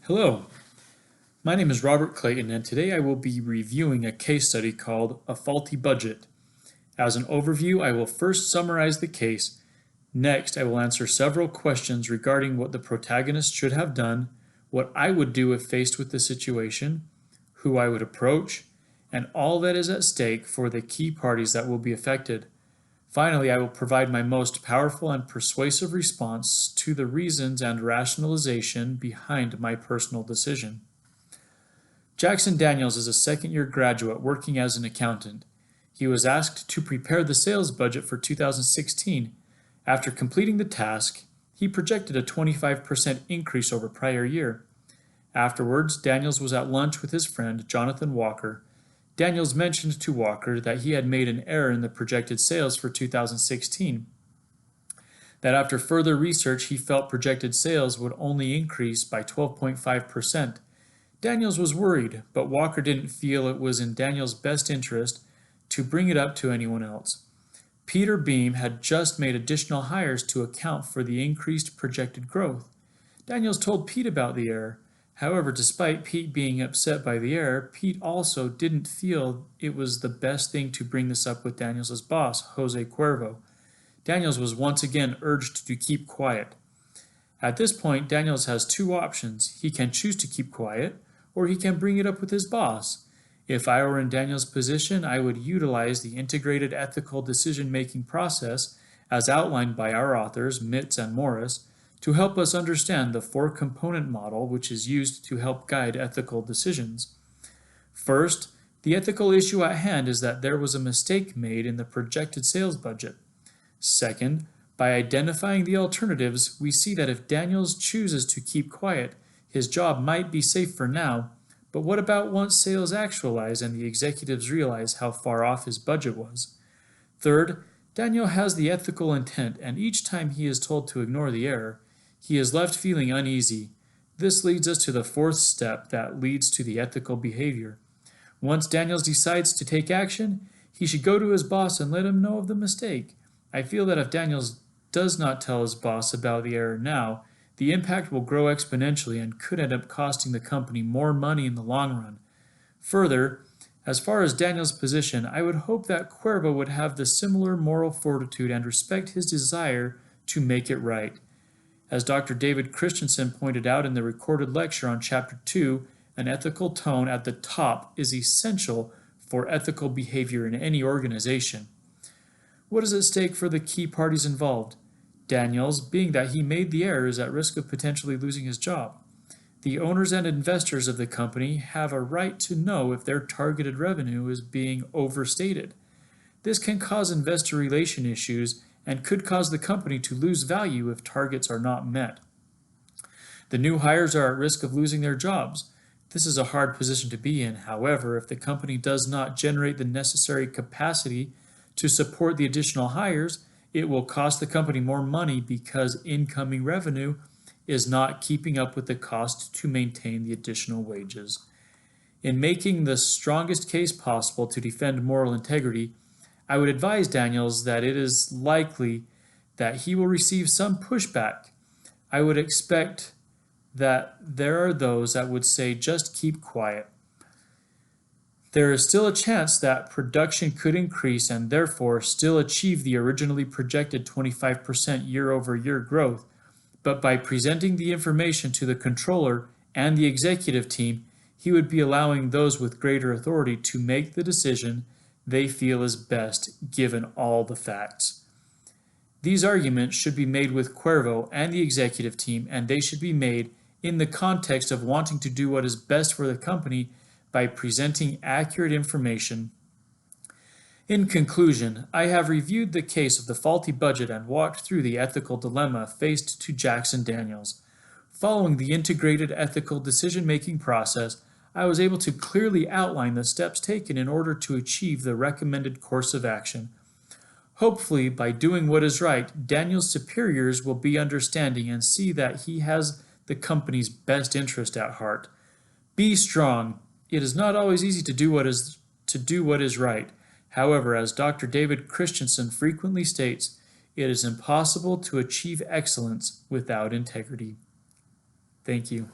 Hello, my name is Robert Clayton, and today I will be reviewing a case study called A Faulty Budget. As an overview, I will first summarize the case. Next, I will answer several questions regarding what the protagonist should have done, what I would do if faced with the situation, who I would approach, and all that is at stake for the key parties that will be affected. Finally, I will provide my most powerful and persuasive response to the reasons and rationalization behind my personal decision. Jackson Daniels is a second-year graduate working as an accountant. He was asked to prepare the sales budget for 2016. After completing the task, he projected a 25% increase over prior year. Afterwards, Daniels was at lunch with his friend Jonathan Walker. Daniels mentioned to Walker that he had made an error in the projected sales for 2016. That after further research, he felt projected sales would only increase by 12.5%. Daniels was worried, but Walker didn't feel it was in Daniels' best interest to bring it up to anyone else. Peter Beam had just made additional hires to account for the increased projected growth. Daniels told Pete about the error. However, despite Pete being upset by the error, Pete also didn't feel it was the best thing to bring this up with Daniels' boss, Jose Cuervo. Daniels was once again urged to keep quiet. At this point, Daniels has two options. He can choose to keep quiet, or he can bring it up with his boss. If I were in Daniels' position, I would utilize the integrated ethical decision-making process as outlined by our authors, Mitz and Morris, to help us understand the four-component model which is used to help guide ethical decisions. First, the ethical issue at hand is that there was a mistake made in the projected sales budget. Second, by identifying the alternatives, we see that if Daniels chooses to keep quiet, his job might be safe for now, but what about once sales actualize and the executives realize how far off his budget was? Third, Daniel has the ethical intent, and each time he is told to ignore the error, he is left feeling uneasy. This leads us to the fourth step that leads to the ethical behavior. Once Daniels decides to take action, he should go to his boss and let him know of the mistake. I feel that if Daniels does not tell his boss about the error now, the impact will grow exponentially and could end up costing the company more money in the long run. Further, as far as Daniels' position, I would hope that Cuervo would have the similar moral fortitude and respect his desire to make it right. As Dr. David Christensen pointed out in the recorded lecture on Chapter 2, an ethical tone at the top is essential for ethical behavior in any organization. What is at stake for the key parties involved? Daniels, being that he made the error, is at risk of potentially losing his job. The owners and investors of the company have a right to know if their targeted revenue is being overstated. This can cause investor relation issues and could cause the company to lose value if targets are not met. The new hires are at risk of losing their jobs. This is a hard position to be in. However, if the company does not generate the necessary capacity to support the additional hires, it will cost the company more money because incoming revenue is not keeping up with the cost to maintain the additional wages. In making the strongest case possible to defend moral integrity, I would advise Daniels that it is likely that he will receive some pushback. I would expect that there are those that would say just keep quiet. There is still a chance that production could increase and therefore still achieve the originally projected 25% year-over-year growth, but by presenting the information to the controller and the executive team, he would be allowing those with greater authority to make the decision they feel is best given all the facts. These arguments should be made with Cuervo and the executive team, and they should be made in the context of wanting to do what is best for the company by presenting accurate information. In conclusion, I have reviewed the case of the faulty budget and walked through the ethical dilemma faced to Jackson Daniels. Following the integrated ethical decision-making process, I was able to clearly outline the steps taken in order to achieve the recommended course of action. Hopefully, by doing what is right, Daniel's superiors will be understanding and see that he has the company's best interest at heart. Be strong. It is not always easy to do what is right. However, as Dr. David Christensen frequently states, it is impossible to achieve excellence without integrity. Thank you.